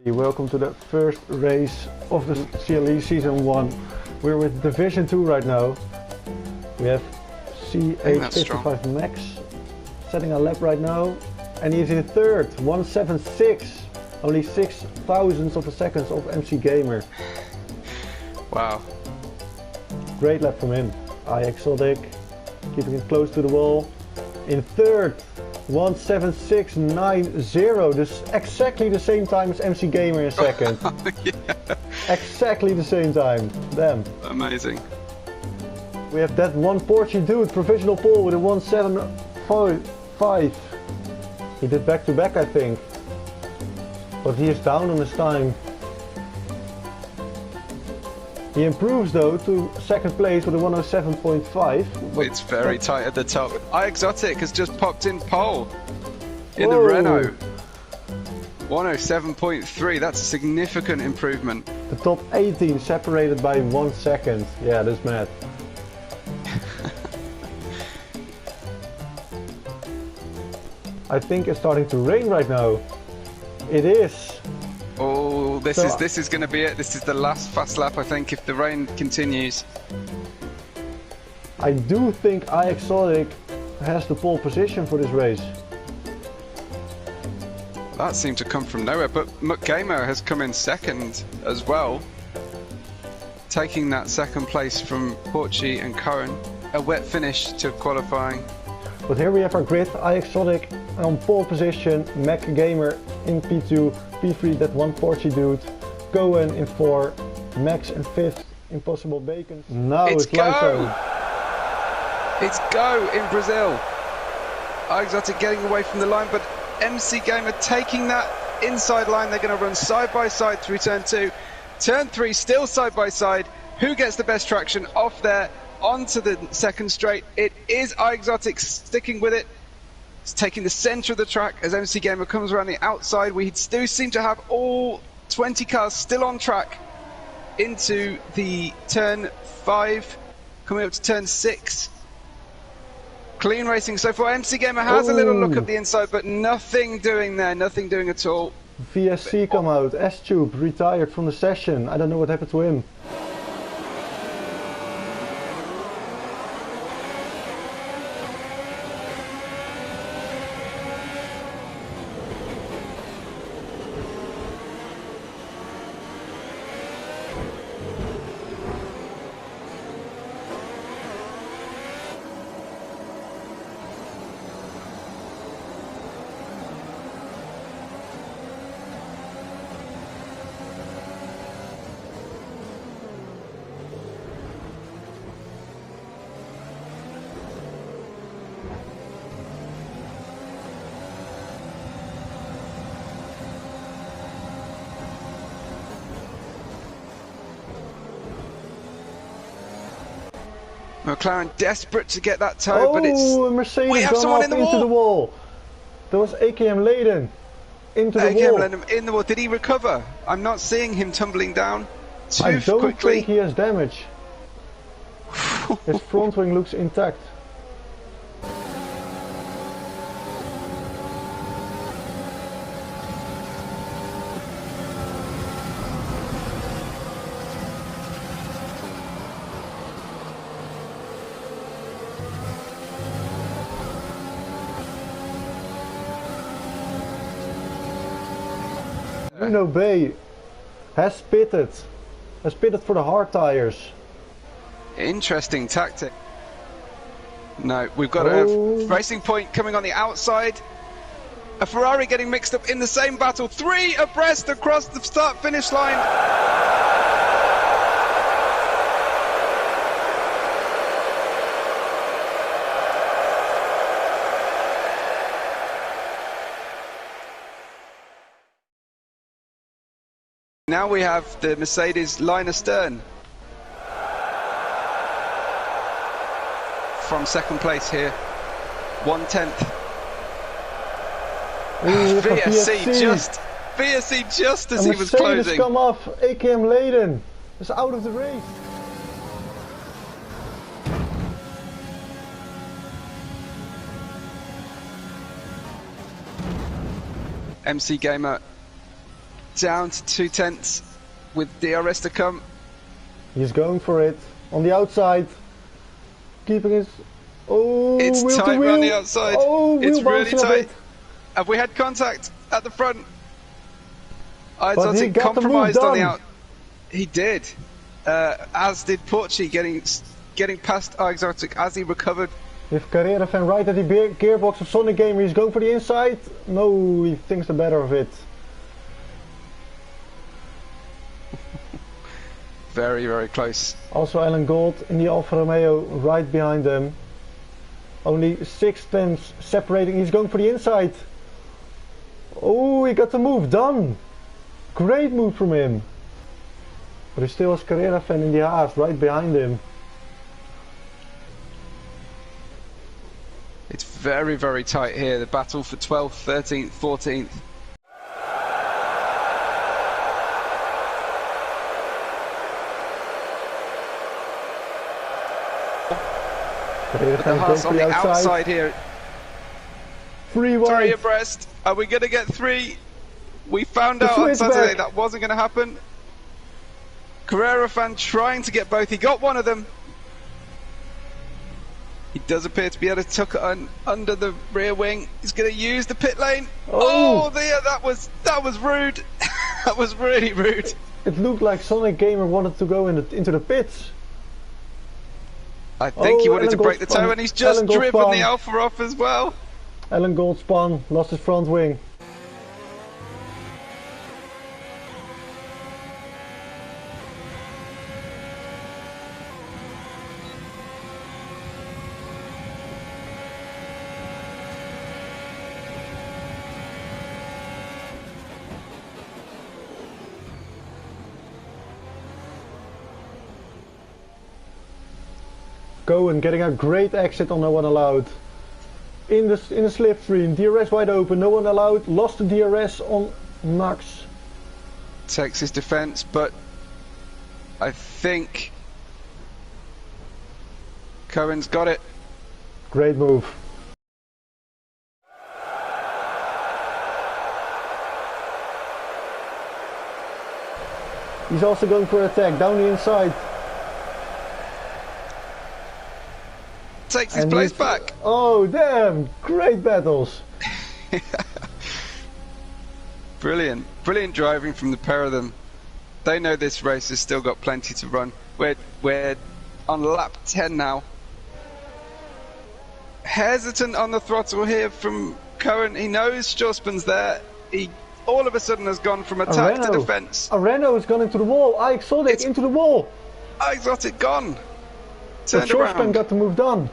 Welcome to the first race of the CLE Season 1. We're with Division 2 right now. We have CH55 Max setting a lap right now. And he's in third, 176. Only 6 thousandths of a second of MC Gamer. Wow. Great lap from him. Exotic, keeping it close to the wall. In third, 176.90. This is exactly the same time as MC Gamer in second. Yeah. Exactly the same time. Damn. Amazing. We have that one Portuguese dude, provisional pole with a 175. He did back to back, I think. But he is down on his time. He improves though to second place with a 107.5. It's very tight at the top. iExotic has just popped in pole in the Renault. 107.3, that's a significant improvement. The top 18 separated by 1 second. Yeah, that's mad. I think it's starting to rain right now. It is. Oh, this is going to be it. This is the last fast lap, I think, if the rain continues. I do think iExotic has the pole position for this race. That seemed to come from nowhere, but McGamer has come in second as well, taking that second place from Porchi and Cohen. A wet finish to qualifying. But here we have our grid, iExotic on pole position, McGamer in P2, P3 that one Porchi dude, Cohen in 4, Max in 5th, Impossible Bacon. Now it's go! It's go in Brazil. iExotic getting away from the line, but MC Gamer taking that inside line. They're going to run side by side through turn 2. Turn 3 still side by side. Who gets the best traction off there onto the second straight? It is iExotic sticking with it. It's taking the centre of the track as MC Gamer comes around the outside. We do seem to have all 20 cars still on track into the turn 5, coming up to turn 6. Clean racing so far. MC Gamer has a little look at the inside, but nothing doing there, nothing doing at all. VSC come out, S-Tube retired from the session. I don't know what happened to him. McLaren desperate to get that toe, but it's... Mercedes we have someone in the into wall. The wall. There was AKM Leiden into the wall. AKM in the wall. Did he recover? I'm not seeing him tumbling down too quickly. I don't think he has damage. His front wing looks intact. Bruno Bay has pitted for the hard tires. Interesting tactic. No, we've got a Racing Point coming on the outside. A Ferrari getting mixed up in the same battle. 3 abreast across the start-finish line. Now we have the Mercedes line astern. From second place here, 1/10. VSC just as he was closing. Mercedes come off, AKM Leiden is out of the race. MC Gamer down to 2/10 with DRS to come. He's going for it on the outside, keeping his. Oh, it's wheel tight to wheel. on the outside. Oh, it's really tight. Bit. Have we had contact at the front? But he got compromised the move on the done. out. He did, as did Porci, getting past Exotic as he recovered. With Carrera fan right at the gearbox of Sonic Gamer, he's going for the inside. No, he thinks the better of it. Very, very close. Also Alan Gold in the Alfa Romeo right behind them. Only 6 tenths separating. He's going for the inside. Oh, he got the move done. Great move from him. But he still has Carrera fan in the Haas right behind him. It's very, very tight here. The battle for 12th, 13th, 14th. But the Haas on the outside here. 3 wide. 3 abreast. Are we going to get 3? We found out on Saturday that wasn't going to happen. Carrera fan trying to get both. He got one of them. He does appear to be able to tuck it under the rear wing. He's going to use the pit lane. Oh, there! That was rude. That was really rude. It looked like Sonic Gamer wanted to go into the pits. I think he wanted to break the toe, and he's just driven the Alpha off as well. Alan Gold spun, lost his front wing. Cohen getting a great exit on no one allowed. In the slipstream, DRS wide open, no one allowed, lost the DRS on Max. Takes his defense, but I think Cohen's got it. Great move. He's also going for attack, down the inside. Takes his place back. Oh damn, great battles. Brilliant driving from the pair of them. They know this race has still got plenty to run. We're on lap 10 now. Hesitant on the throttle here from Cohen. He knows Storspan's there. He all of a sudden has gone from attack to defense. A Renault has gone into the wall. Exotic into the wall. Exotic gone. Turned around. Storspan got the move done.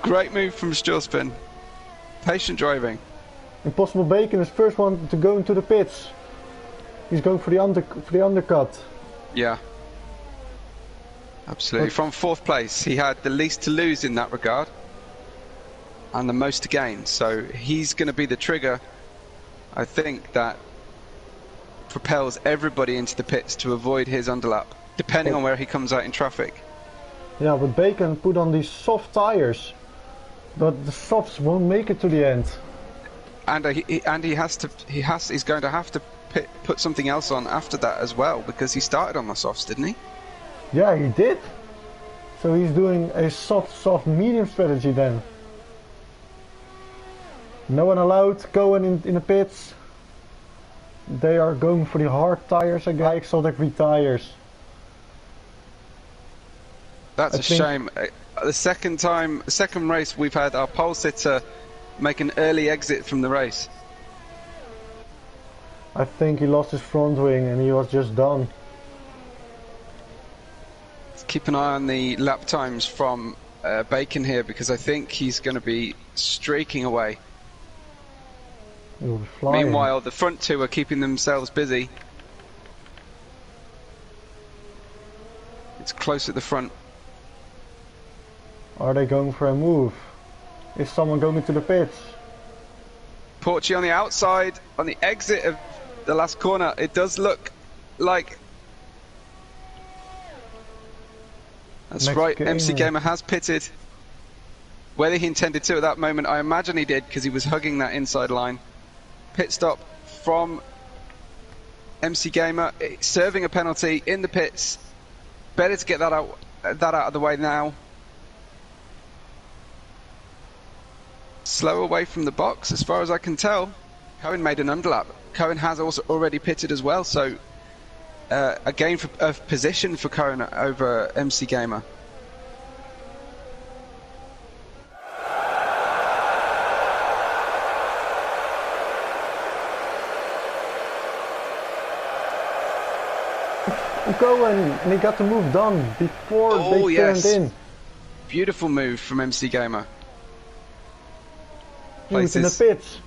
Great move from Storspan. Patient driving. Impossible Bacon is first one to go into the pits. He's going for the undercut. Yeah. Absolutely. From 4th place, he had the least to lose in that regard. And the most to gain. So he's going to be the trigger, I think, that propels everybody into the pits to avoid his underlap, depending on where he comes out in traffic. Yeah, but Bacon put on these soft tires, but the softs won't make it to the end. And he's going to have to put something else on after that as well, because he started on the softs, didn't he? Yeah, he did. So he's doing a soft, medium strategy then. No one allowed going in the pits. They are going for the hard tires again. Exotic retires. That's a shame. The second race we've had our pole sitter make an early exit from the race. I think he lost his front wing and he was just done. Let's keep an eye on the lap times from Bacon here, because I think he's going to be streaking away. Meanwhile, the front two are keeping themselves busy. It's close at the front. Are they going for a move? Is someone going into the pits? Porci on the outside, on the exit of the last corner. It does look like... That's right, MC Gamer has pitted. Whether he intended to at that moment, I imagine he did, because he was hugging that inside line. pit stop from MC Gamer, serving a penalty in the pits. Better to get that out of the way now. Slow away from the box, as far as I can tell. Cohen made an underlap. Cohen has also already pitted as well, so a gain of position for Cohen over MC Gamer. Cohen, and he got the move done before they turned in. Beautiful move from MC Gamer. He was in the pits.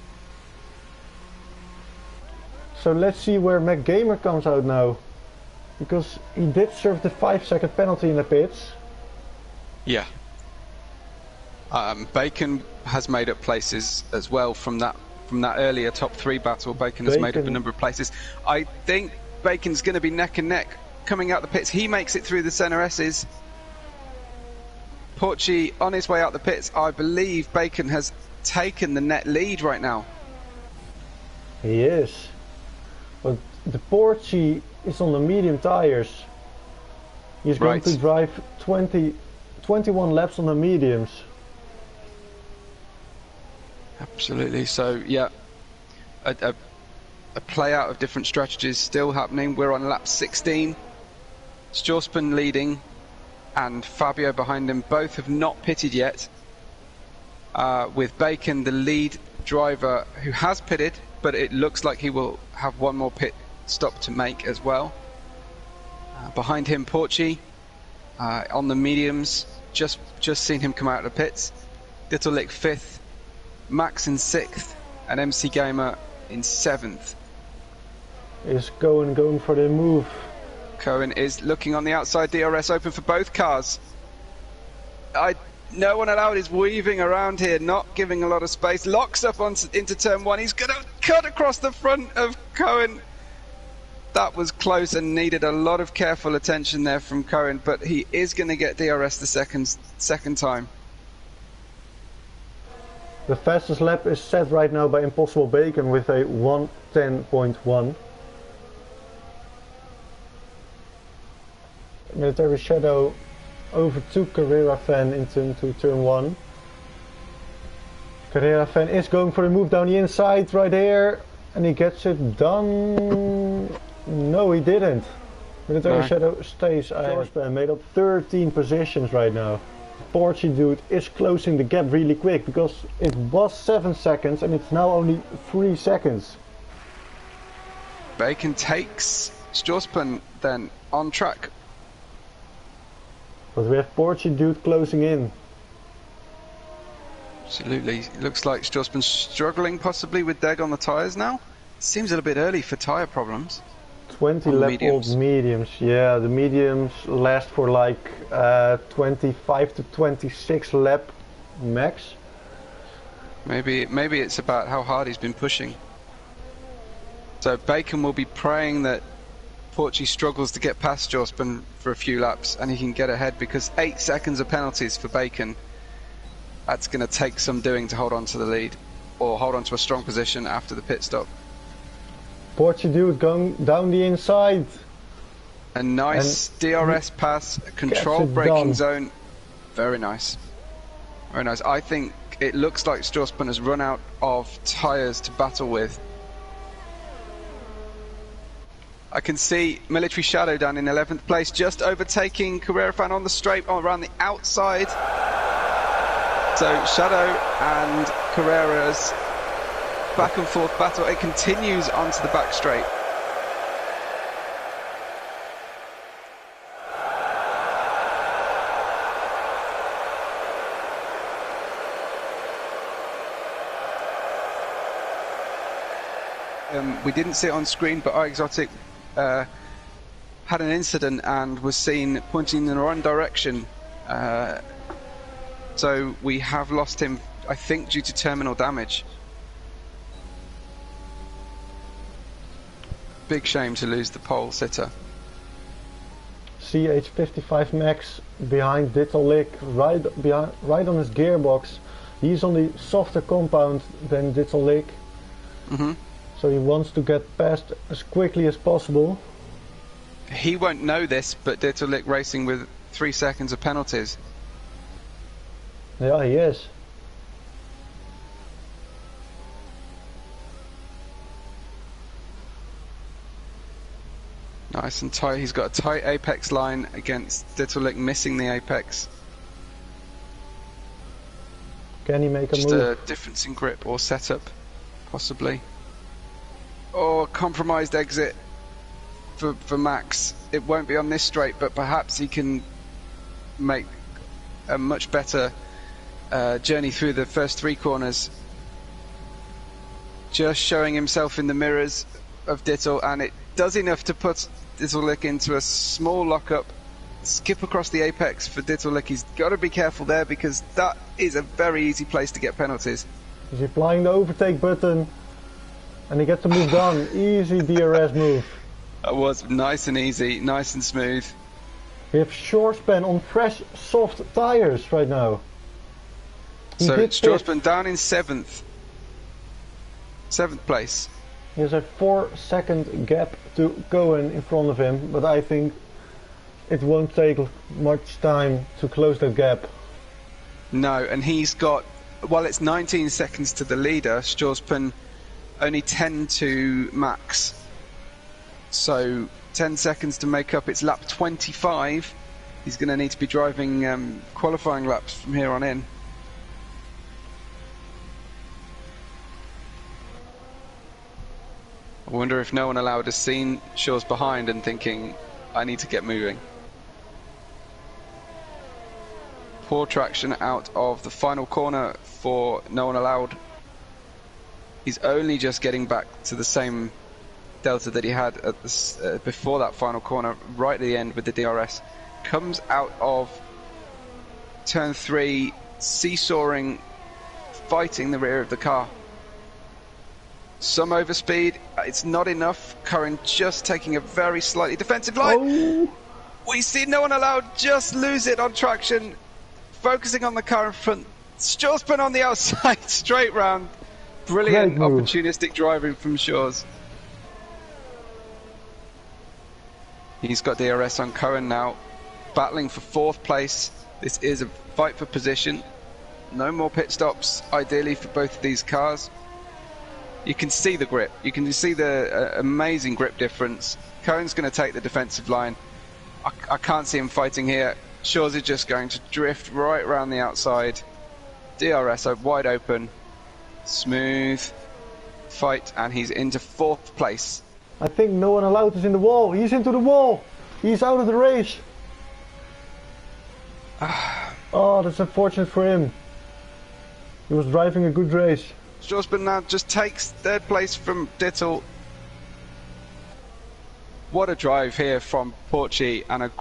So let's see where McGamer comes out now. Because he did serve the 5-second penalty in the pits. Yeah. Bacon has made up places as well from that earlier top 3 battle. Bacon has made up a number of places. I think Bacon's going to be neck and neck coming out the pits. He makes it through the center S's. Porchy on his way out the pits. I believe Bacon has taken the net lead right now. He is. But the Porchy is on the medium tires. He's going to drive 21 laps on the mediums. Absolutely. So yeah, a play out of different strategies still happening. We're on lap 16. Stjorpen leading and Fabio behind him. Both have not pitted yet, with Bacon the lead driver who has pitted, but it looks like he will have one more pit stop to make as well. Behind him Porchy on the mediums, just seen him come out of the pits. Dittellick 5th, Max in 6th, and MC Gamer in 7th. Is going for the move. Cohen is looking on the outside. DRS open for both cars. No one allowed is weaving around here, not giving a lot of space. Locks up into turn 1. He's going to cut across the front of Cohen. That was close and needed a lot of careful attention there from Cohen, but he is going to get DRS the second time. The fastest lap is set right now by Impossible Bacon with a 1:10.1. Military Shadow overtook Carrera Fan into turn 1. Carrera Fan is going for the move down the inside right here, and he gets it done. No, he didn't. Military Shadow stays. Stjorpen made up 13 positions right now. Porchy dude is closing the gap really quick, because it was 7 seconds and it's now only 3 seconds. Bacon takes Stjorpen then on track. But we have Porchy dude closing in. Absolutely. It looks like Stjorpen's struggling possibly with Deg on the tyres now. Seems a little bit early for tyre problems. 20 lap old mediums. Yeah, the mediums last for like 25 to 26 lap max. Maybe it's about how hard he's been pushing. So Bacon will be praying that Porchy struggles to get past Stjorpen for a few laps and he can get ahead, because 8 seconds of penalties for Bacon. That's going to take some doing to hold on to the lead, or hold on to a strong position after the pit stop. Porchy dude going down the inside. A nice DRS pass, controlled braking zone. Very nice. Very nice. I think it looks like Stjorpen has run out of tyres to battle with. I can see Military Shadow down in 11th place, just overtaking Carrera Fan on the straight, around the outside. So Shadow and Carrera's back and forth battle, it continues onto the back straight. We didn't see it on screen, but iExotic had an incident and was seen pointing in the wrong direction. So we have lost him, I think, due to terminal damage. Big shame to lose the pole sitter. CH55 Max behind Dittellick, right on his gearbox. He's on the softer compound than Dittellick. So he wants to get past as quickly as possible. He won't know this, but Ditterlick racing with 3 seconds of penalties. Yeah, he is. Nice and tight. He's got a tight apex line against Ditterlick missing the apex. Can he make a Just move? a difference in grip or setup, possibly. Or compromised exit for Max. It won't be on this straight, but perhaps he can make a much better journey through the first 3 corners. Just showing himself in the mirrors of Dittel, and it does enough to put Ditterlick into a small lockup. Skip across the apex for Ditterlick. He's got to be careful there because that is a very easy place to get penalties. He's applying the overtake button and he gets the move done. Easy DRS move. That was nice and easy, nice and smooth. We have Shorespan on fresh, soft tires right now. So Shorespan down in 7th place. He has a 4-second gap to Cohen in front of him, but I think it won't take much time to close that gap. No, and he's got, well, it's 19 seconds to the leader, Shorespan only 10 to Max. So 10 seconds to make up. It's lap 25. He's going to need to be driving qualifying laps from here on in. I wonder if no one allowed has seen Shaw's behind and thinking, I need to get moving. Poor traction out of the final corner for no one allowed. He's only just getting back to the same delta that he had at the, before that final corner, right at the end with the DRS. Comes out of turn 3, seesawing, fighting the rear of the car. Some overspeed, it's not enough. Curran just taking a very slightly defensive line. Oh. We see no one allowed, just lose it on traction. Focusing on the car in front. Shorespan on the outside, straight round. Brilliant opportunistic driving from Shaw's. He's got DRS on Cohen now, battling for 4th place. This is a fight for position. No more pit stops, ideally for both of these cars. You can see the grip. You can see the amazing grip difference. Cohen's going to take the defensive line. I can't see him fighting here. Shaw's is just going to drift right around the outside. DRS wide open. Smooth fight, and he's into 4th place. I think no one allowed is in the wall. He's into the wall. He's out of the race. Oh, that's unfortunate for him. He was driving a good race. Shorespan now just takes 3rd place from Dittel. What a drive here from Porci, and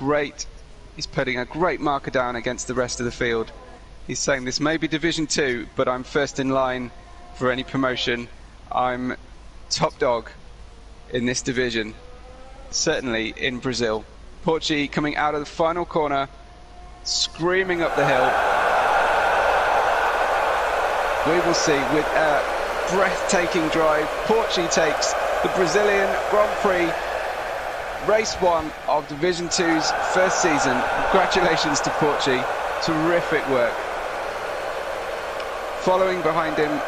he's putting a great marker down against the rest of the field. He's saying this may be Division 2, but I'm first in line for any promotion. I'm top dog in this division, certainly in Brazil. Porci coming out of the final corner, screaming up the hill. We will see with a breathtaking drive. Porci takes the Brazilian Grand Prix, race 1 of Division 2's first season. Congratulations to Porci, terrific work. Following behind him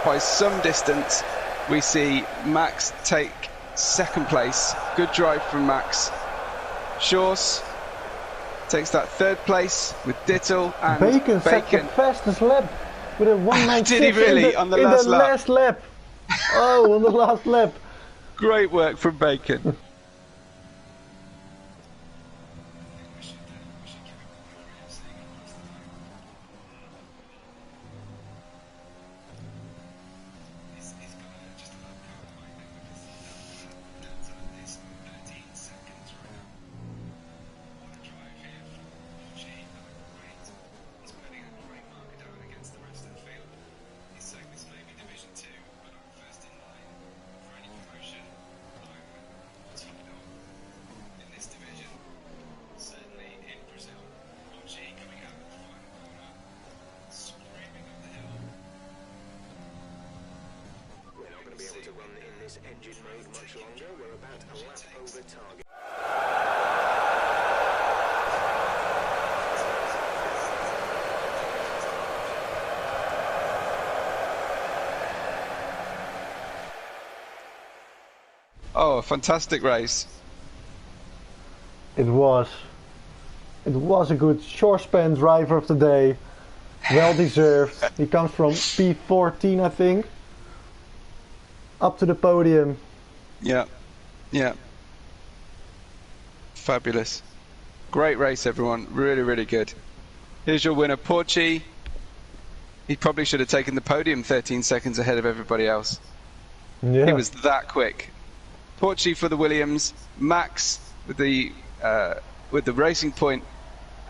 by some distance, we see Max take 2nd place. Good drive from Max. Shaw's takes that 3rd place with Dittel, and Bacon set the fastest lap with a 196. Did he really? On the last lap? Oh, on the last lap. Great work from Bacon. engine mode much longer. We're about a lap over target. Oh, a fantastic race. It was. It was a good short span driver of the day. Well deserved. He comes from P14, I think. Up to the podium. Yeah, yeah. Fabulous. Great race, everyone. Really, really good. Here's your winner, Porci. He probably should have taken the podium 13 seconds ahead of everybody else. Yeah. He was that quick. Porci for the Williams, Max with the Racing Point,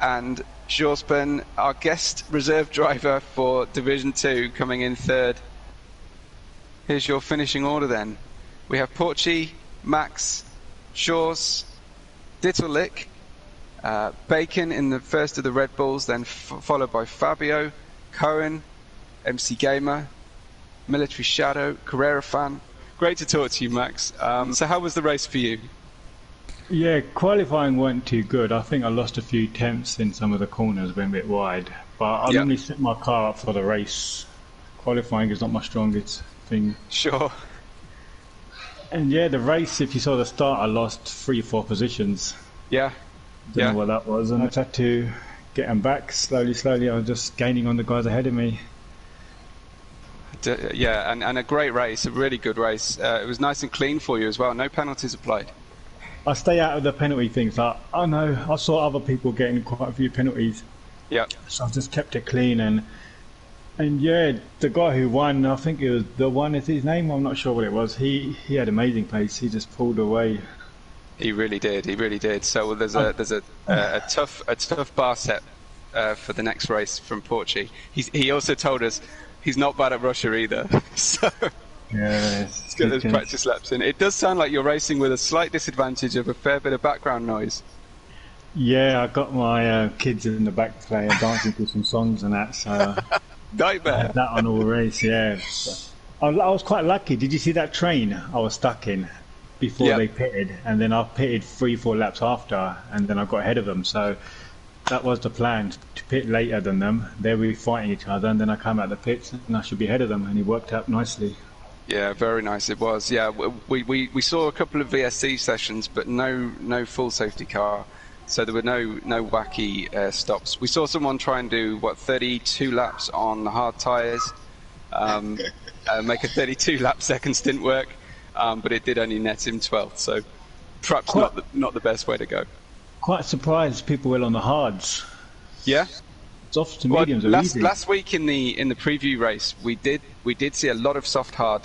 and Jorspen, our guest reserve driver for Division 2, coming in third. Here's your finishing order then. We have Porci, Max, Shores, Ditterlick, Bacon in the first of the Red Bulls, then followed by Fabio, Cohen, MC Gamer, Military Shadow, Carrera Fan. Great to talk to you, Max. So how was the race for you? Yeah, qualifying weren't too good. I think I lost a few temps in some of the corners, went a bit wide. But I normally set my car up for the race. Qualifying is not my strongest thing. Sure. And yeah, the race, if you saw the start, I lost 3-4 positions. Yeah. Don't know what that was. And I had to get them back slowly. I was just gaining on the guys ahead of me. Yeah, and a great race, a really good race. It was nice and clean for you as well. No penalties applied. I stay out of the penalty things. Like, I know I saw other people getting quite a few penalties. Yeah. So I just kept it clean and yeah, the guy who won, I think it was the one is his name. I'm not sure what it was. He had amazing pace. He just pulled away. He really did. He really did. So there's a tough bar set for the next race from Porci. He also told us he's not bad at Russia either. So. Yeah, let's get those practice laps in. It does sound like you're racing with a slight disadvantage of a fair bit of background noise. Yeah, I got my kids in the back playing, dancing to some songs and that, so Nightmare. That on all race, yeah. So, I was quite lucky. Did you see that train I was stuck in before they pitted? And then I pitted 3-4 laps after, and then I got ahead of them. So that was the plan, to pit later than them. They were fighting each other, and then I came out the pits and I should be ahead of them, and it worked out nicely. Yeah, very nice it was. Yeah, we saw a couple of VSC sessions, but no full safety car, so there were no wacky stops. We saw someone try and do 32 laps on hard tyres, make a 32 lap second stint work, but it did only net him 12th. So perhaps not the best way to go. Quite surprised people were on the hards. Yeah. Softs to mediums are easy. Last week in the preview race, we did see a lot of soft hard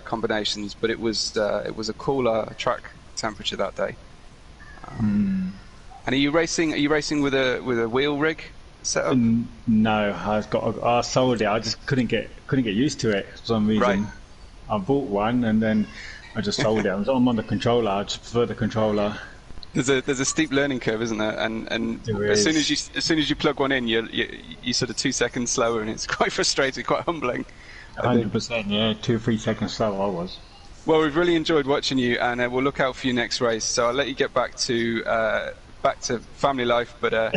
combinations, but it was a cooler track temperature that day. And are you racing with a wheel rig set up? No, I sold it. I just couldn't get used to it for some reason. Right. I bought one and then I just sold it. I'm on the controller. I just prefer the controller. There's a steep learning curve, isn't there? And as soon as you plug one in, you're sort of 2 seconds slower, and it's quite frustrating, quite humbling. 100%, yeah, 2-3 seconds slower I was. Well, we've really enjoyed watching you, and we'll look out for your next race. So I'll let you get back to family life, but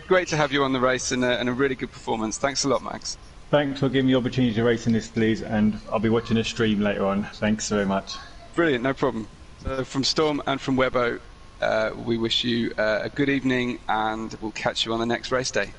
great to have you on the race, and a really good performance. Thanks a lot, Max. Thanks for giving me the opportunity to race in this, please, and I'll be watching the stream later on. Thanks very much. Brilliant, no problem. So from Storm and from Webbo, we wish you a good evening, and we'll catch you on the next race day.